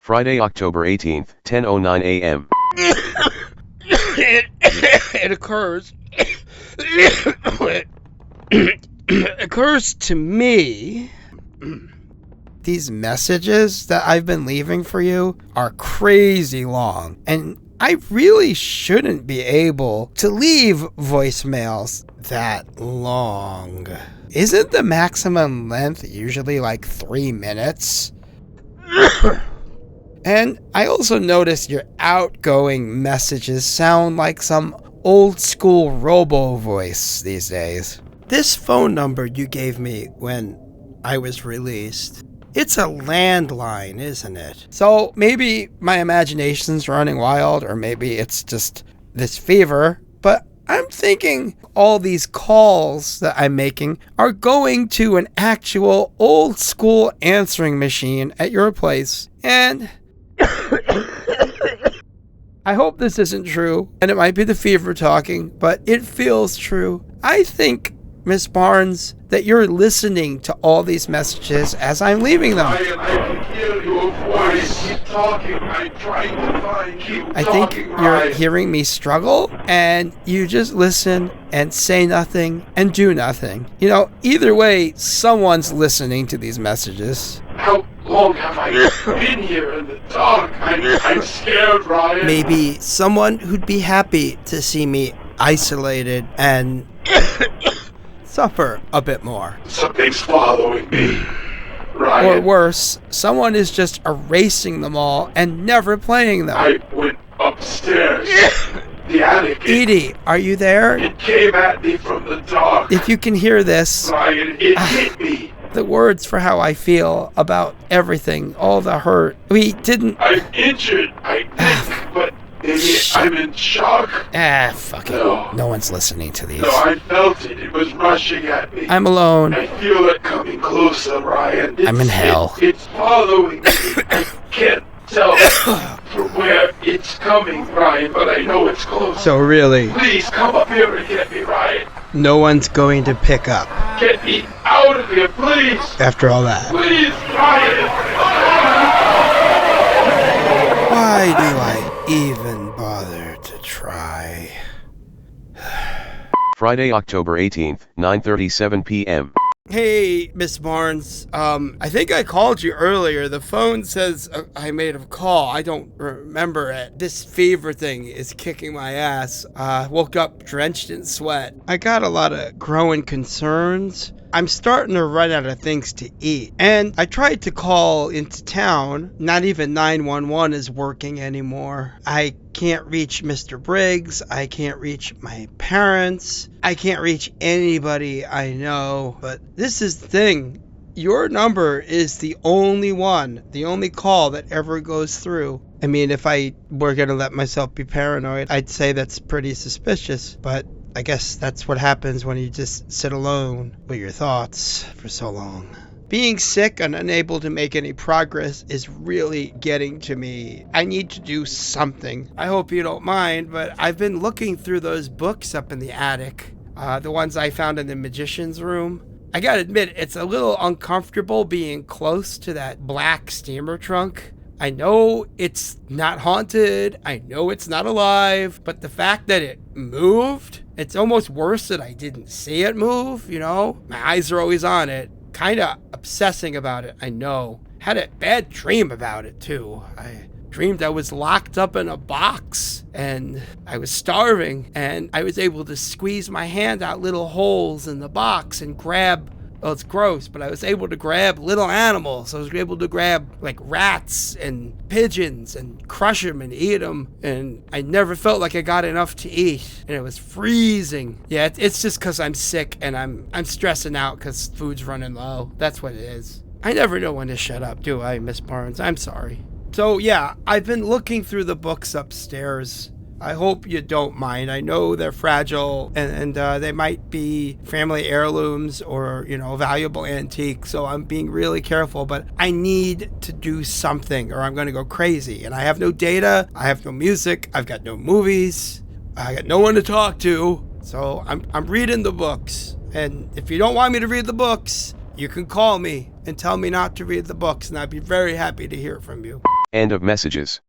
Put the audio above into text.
Friday, October 18th, 10:09 a.m. It occurs. It occurs to me. These messages that I've been leaving for you are crazy long, and I really shouldn't be able to leave voicemails that long. Isn't the maximum length usually like 3 minutes? And I also notice your outgoing messages sound like some old school robo voice these days. This phone number you gave me when I was released, it's a landline, isn't it? So maybe my imagination's running wild, or maybe it's just this fever, but I'm thinking all these calls that I'm making are going to an actual old school answering machine at your place, and I hope this isn't true, and it might be the fever talking, but it feels true. I think, Miss Barnes, that you're listening to all these messages as I'm leaving them. I can hear your voice. Keep talking. I'm trying to find you. I think you're hearing me struggle, and you just listen and say nothing and do nothing. You know, either way, someone's listening to these messages. How long have I been here in the dark? I'm scared, Ryan. Maybe someone who'd be happy to see me isolated and suffer a bit more. Something's following me, Ryan. Or worse, someone is just erasing them all and never playing them. I went upstairs. The attic. Edie, are you there? It came at me from the dark. If you can hear this, Ryan, it hit me. the words for how I feel about everything, all the hurt. We didn't... I'm injured, I think, but maybe I'm in shock. Fuck it. No. No one's listening to these. No, I felt it. It was rushing at me. I'm alone. I feel it coming closer, Ryan. I'm in hell. It's following me. I can't tell from where it's coming, Ryan, but I know it's close. So really, Please come up here and get me, Ryan. no one's going to pick up Get me out of here, please. after all that. Please, Ryan. Why do I even bother to try? Friday, October 18th, 9:37 p.m. Hey, Miss Barnes. I think I called you earlier. The phone says I made a call. I don't remember it. This fever thing is kicking my ass. Woke up drenched in sweat. I got a lot of growing concerns. I'm starting to run out of things to eat. And I tried to call into town. Not even 911 is working anymore. I can't reach Mr. Briggs. I can't reach my parents. I can't reach anybody I know. But this is the thing. Your number is the only one, the only call that ever goes through. I mean, if I were going to let myself be paranoid, I'd say that's pretty suspicious. But I guess that's what happens when you just sit alone with your thoughts for so long. Being sick and unable to make any progress is really getting to me. I need to do something. I hope you don't mind, but I've been looking through those books up in the attic, the ones I found in the magician's room. I gotta admit, it's a little uncomfortable being close to that black steamer trunk. I know it's not haunted, I know it's not alive, but the fact that it moved, it's almost worse that I didn't see it move, you know? My eyes are always on it, kinda obsessing about it, I know. Had a bad dream about it too. I dreamed I was locked up in a box and I was starving, and I was able to squeeze my hand out little holes in the box and grab, well, it's gross, but I was able to grab little animals. I was able to grab like rats and pigeons and crush them and eat them. And I never felt like I got enough to eat. And it was freezing. Yeah, it's just because I'm sick and I'm stressing out because food's running low. That's what it is. I never know when to shut up, do I, Miss Barnes? I'm sorry. So yeah, I've been looking through the books upstairs. I hope you don't mind. I know they're fragile and they might be family heirlooms or, you know, valuable antiques. So I'm being really careful, but I need to do something or I'm going to go crazy. And I have no data. I have no music. I've got no movies. I got no one to talk to. So I'm reading the books. And if you don't want me to read the books, you can call me and tell me not to read the books. And I'd be very happy to hear from you. End of messages.